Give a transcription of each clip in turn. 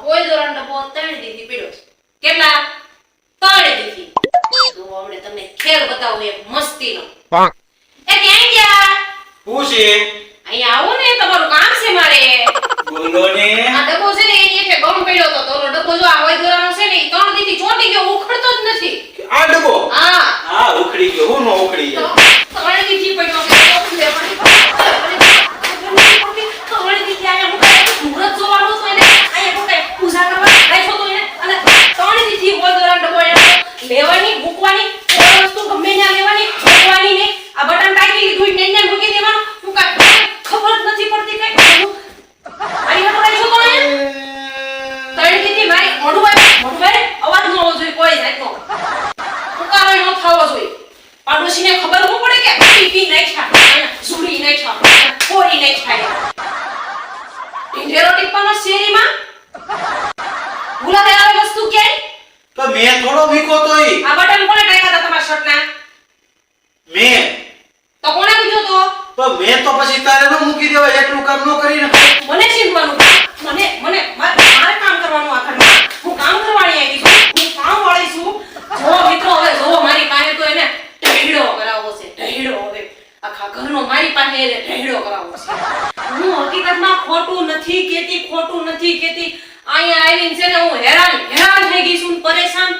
કોઈ દોરાન ડબ્બો 3 દીથી પીડ્યો છે કેટલા 3 દીથી તો હમણે તમને ખેલ બતાવું એક મસ્તીનો એ ક્યાં ગયા પૂછે અહીંયા આવો ને તમારું કામ છે મારે બોલો ને આ ડબ્બો છે ને એની એટલે ગમ પડ્યો તો ઓલો ડબ્બો જો આ હોય દોરાનો છે ને ઈ 3 દીથી ચોંટી ગયો ઉખડતો જ નથી આ ડબ્બો હા હા ઉખડી ગયો હું નો ઉખડી તો ગયો 3 દીથી પડ્યો છે ત્રણ દીથી આયા હું મુહૂર્ત જોવાનું તો એને આયા હું કઈ પૂજા કરવા રાખ્યો તો એને અને 3 દીથી હોય દોરાનો ડબ્બો એને લેવાની મૂકવાની કોઈ વસ્તુ ગમે ત્યાં લેવાની મૂકવાની ને આ બટન ટાકી લીધું ને એને મૂકી દેવાનું હું કાઈ ખબર જ નથી પડતી કઈ આઈ હટો રાખ્યો તો એને 3 દીથી મારી મોઢું અવાજ ન હોવો જોઈએ કોઈ જાતનો ઉકારો ન થવો જોઈએ પાડોશીને ખબર ન પડે કે પીપી નાખ્યા સુડી નાખ્યા કોરી નાખ્યા ઇન્ડિયરો ટીપાનો શેરીમાં ભૂલા ગયા વસ્તુ કે તો મેં થોડો વીકો તોય આ બટન કોણે ટાક્યા હતા તમારા શર્ટના મેં તો કોણે પૂછ્યો તો મેં તો પછી તારે ન મૂકી દેવાય એટલું કામ ન કરીને મને ચીંધવાનું મને મારે કામ કરવાનું આ ઘરમાં હું કામ કરવાની આવી છું હું કામ વાળી છું જો મિત્રો હવે જો મારી પાસે તો એને ઢહેડો કરાવવો છે ઢહેડો હવે આખા ઘરનો મારી પાસે એને ઢહેડો કરાવવો છે હું હકીકતમાં ખોટું નથી કહેતી અહીંયા આવીને છે ને હું હેરાન થઈ ગઈ છું પરેશાન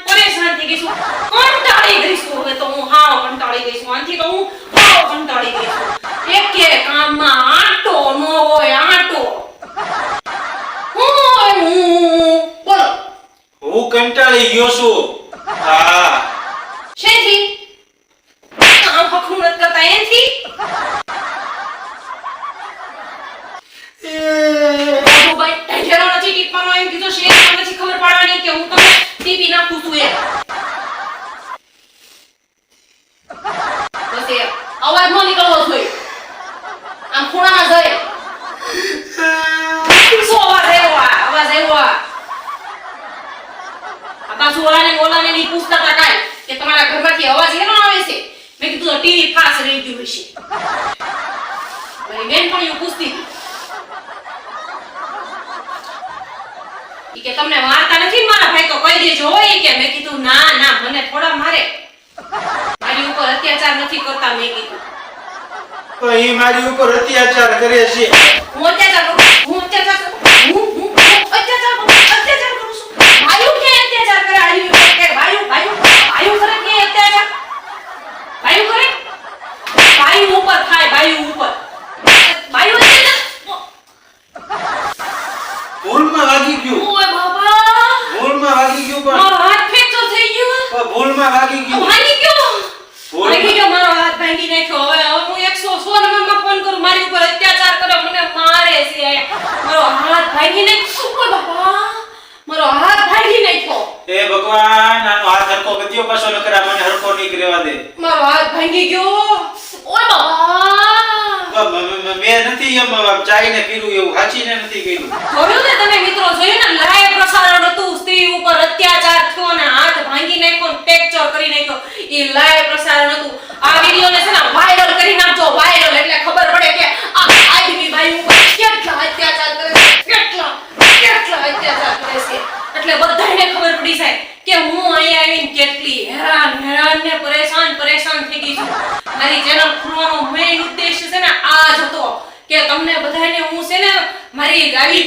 થઈ ગઈ છું કંટાળી ગઈ છું હવે તો હું હાવ કંટાળી ગઈ છું આથી તો હું હાવ કંટાળી ગઈ છું એકે કામમાં આટો ન હોય આટો બોલો હું કંટાળી ગયો છું હા શેથી કામ હખું નથી કરતા એથી ભાઈ ટેન્શન નથી ટીપવાનો એમ કીધું શેર નથી ખબર પાડવાની કે હું તમને ટીપી નાખું છું એ બસ એ અવાજ ન નીકળવો જોઈએ આમ ખૂણામાં જાય શું અવાજ આવ્યો આ બાજુ ઓલાને ની પૂછતા હતા કાઈ કે તમારા ઘરમાંથી અવાજ કેનો આવે છે મેં કીધું ટીવી ફાસ રહી ગયું હશે મારી બેન પણ એવું પૂછતી ઈ કે તમને વાર્તા નથી મારા ભાઈ તો કહી દેજો હોય કે મેં કીધું ના મને થોડા મારી ઉપર અત્યાચાર નથી કરતા મેં કીધું તો એ મારી ઉપર અત્યાચાર કરે છે હું અત્યાચાર કરું છું ભાઈઓ કે અત્યાચાર કરે આયુ કે ભાઈઓ કરે કે અત્યાચાર ભાઈઓ કરે ભાઈઓ ઉપર થાય ભાઈઓ ઉપર ભાઈઓ ભૂલમાં વાગી ગયું ઓય બાબા ભૂલમાં વાગી ગયું પણ મારો હાથ ફ્રેક્ચર થઈ ગયો પણ ભૂલમાં વાગી ગયું મારો હાથ ભાંગી નાખ્યો હવે હું 100 નંબરમાં ફોન કરું મારી ઉપર અત્યાચાર કરે મને મારે છે મારો હાથ ભાંગી નાખ્યો ઓય બાબા મારો હાથ ભાંગી નાખ્યો હે ભગવાન આનો હાથ હરકો ગતિયો પાછો લકરા મને હરકો નહીં રહેવા દે મારો હાથ ભાંગી ગયો ઓય બાબા મેં નથી એમ ચાઈને પીરું એવું હાચીને નથી કર્યું જોયું ને તમે મિત્રો જોયું ને લાઈવ પ્રસારણ હતું સ્ત્રી ઉપર અત્યાચાર થયો ને હાથ ભાંગી નાખ્યો ફ્રેક્ચર કરી નાખ્યો ઈ લાઈવ પ્રસારણ હતું આ વિડિયોને છે ને વાયરલ કરી નાખજો વાયરલ એટલે ખબર પડે કે આ આદમી ભાઈ ઉપર કેટલા અત્યાચાર કરે છે કેટલા અત્યાચાર કરે છે એટલે બધાને ખબર પડી જાય કે હું અહીંયા આવીને કેટલી હેરાન ને પરેશાન થઈ ગઈ છું મારી ચેનલ ખોલવાનો મેઇન ઉદ્દેશ્ય છે ને આ જ હતો કે તમને બધાને હું છે ને મારી આવી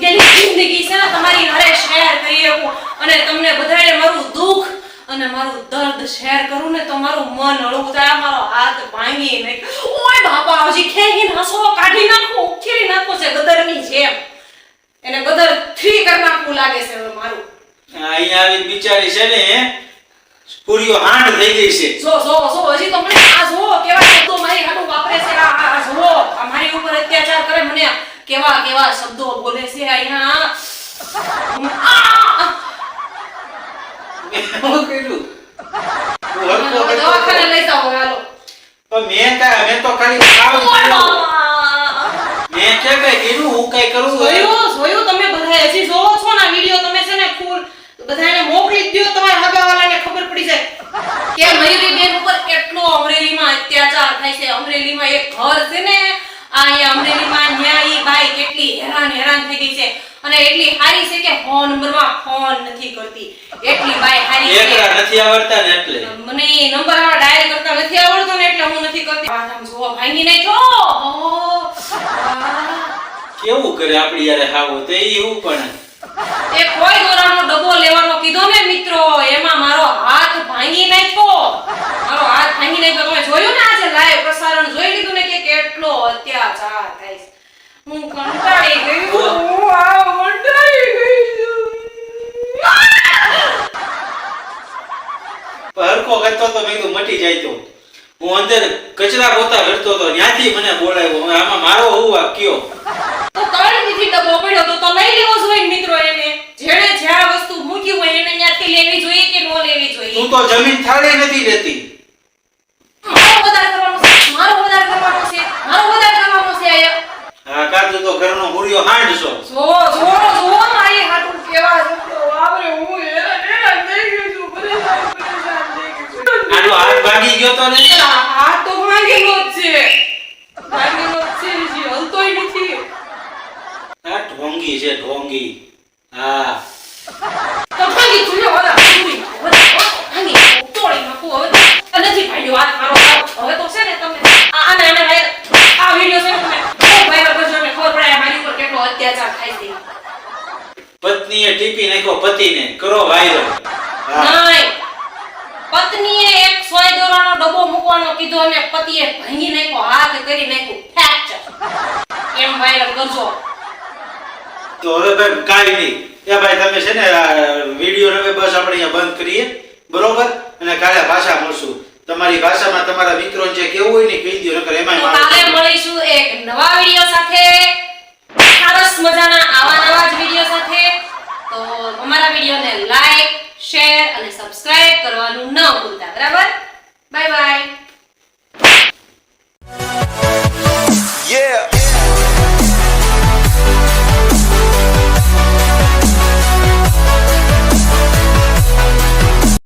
ગયેલી જિંદગી છે ને તમારી હારે શેર કરી શકું અને તમને બધાને મારું દુઃખ અને મારું દર્દ શેર કરું ને તો મારું મન હળવું થાય મારો હાથ ભાંગી નાખ્યો ઓય બાપા હજી ખેંચીને હસો કાઢી નાખો ઉખેરી નાખો છે ગદરની જેમ એને ગદર 3 કરી નાખવું લાગે છે હવે મારું અહીંયા આવી બિચારી છે ને પૂરીઓ હાંડ થઈ ગઈ છે જો હજી તો મને આ જો કેવા શબ્દો મારી હાડું વાપરે છે આ જો આ મારી ઉપર અત્યાચાર કરે મને કેવા શબ્દો બોલે છે અહીંયા હું કર્યું દવાખાને લઈ જાઓ હાલો તો મેં તો ખાલી ખાવ મેં કે કીધું હું કઈ કરું જોયું તમે બધા હજી જોવો છો ના વિડિયો તમે છે ને ફૂલ બધાને મોકલી દયો તમારા હગાવાલાને ખબર પડી જાય કે મયુરી બેન ઉપર કેટલો અમરેલીમાં અત્યાચાર થાય છે અમરેલીમાં એક ઘર છે ને આ અમરેલીમાં ન્યાયી બાઈ કેટલી હેરાન થઈ ગઈ છે અને અને એટલી હારી છે કે ફોન નંબરમાં ફોન નથી કરતી, એટલી બાઈ હારી છે. એકલા નથી આવડતા ને એટલે મને ઈ નંબર આવા ડાયલ કરતા નથી આવડતો ને એટલે હું નથી કરતી. આ આમ જોવો ભાંગી નાખ્યો. કેવું કરે આપડી યારે હાવો તે એવું પણ એ કોઈ દોરાનો ડબ્બો લેવાનો કીધો ને મિત્રો, એમાં મારો હાથ ભાંગી નાખ્યો. મારો હાથ ભાંગી નાખ્યો. તમે જોયું ને આજે લાઈવ પ્રસારણ જોઈ લીધું ને કે કેટલો અત્યાચાર થાય છે. હું કંટાળી ગઈ છું. હું કંટાળી ગઈ છું. હરકો કરતો તો મેં કીધું મટી જાય તો હું અંદર કચરા પોતા કરતો તો ત્યાંથી મને બોલાવ્યો. હવે આમાં મારો હું આ કયો તો તળેટીથી ડબ્બો પડ્યો તો લઈ લેવો જોઈએ ને મિત્રો એને. જેણે જ્યાં વસ્તુ મૂકી હોય એને ત્યાંથી લેવી જોઈએ કે ન લેવી જોઈએ? તું તો જમીન થાળી નથી લેતી. મારો વધારે કરવાનો છે, મારો વધારે કરવાનો છે, મારો વધારે કરવાનો છે આયા. હા કાતું તો ઘરનો હુરિયો હાંડ છો. જો મારી હાટું કેવા છોકરો વાપરે. હું હેરાન થઈ ગઈ છું, પરેશાન થઈ ગઈ છું. આનો હાથ ભાગી ગયો તો ને હાથ તો ભાંગેલો જ છે, ભાંગેલો જ છે, હજી હલતોય નથી. આ ઢોંગી છે ઢોંગી. હા તો ભાંગી ચૂલ્યો વાળા ભાંગી તોડી નાખું હવે તો. નથી ભાંગ્યો હાથ મારો. હવે તો છે ને તમે આને આ વિડિયો છે ને તમે વાયરલ કરજો ને ખબર પડે મારી ઉપર કેટલો અત્યાચાર થાય છે. પત્નીએ ટીપી નાખ્યો પતિને, કરો વાયરલ. નહીં, પત્નીએ એક સોય દોરાનો ડબ્બો મૂકવાનો કીધો અને પતિએ ભાંગી નાખ્યો, હાથ કરી નાખ્યું ફ્રેક્ચર. એમ વાયરલ કરજો. તો હવે ભાઈ કાઈ નહીં. એ ભાઈ તમે છે ને વિડિયો હવે બસ આપણે અહીંયા બંધ કરીએ, બરોબર? અને કાલે ભાષા મળશું. તમારી ભાષામાં તમારા મિત્રો જે કેવું હોય ને કહી દો, નકર એમાંય તો માણસ કાલે મળીશું એક નવા વિડિયો સાથે, સરસ મજાના આવા નવા જ વિડિયો સાથે. તો અમારા વિડિયોને લાઈક, શેર અને સબસ્ક્રાઇબ કરવાનું ન ભૂલતા, બરાબર? Bye bye.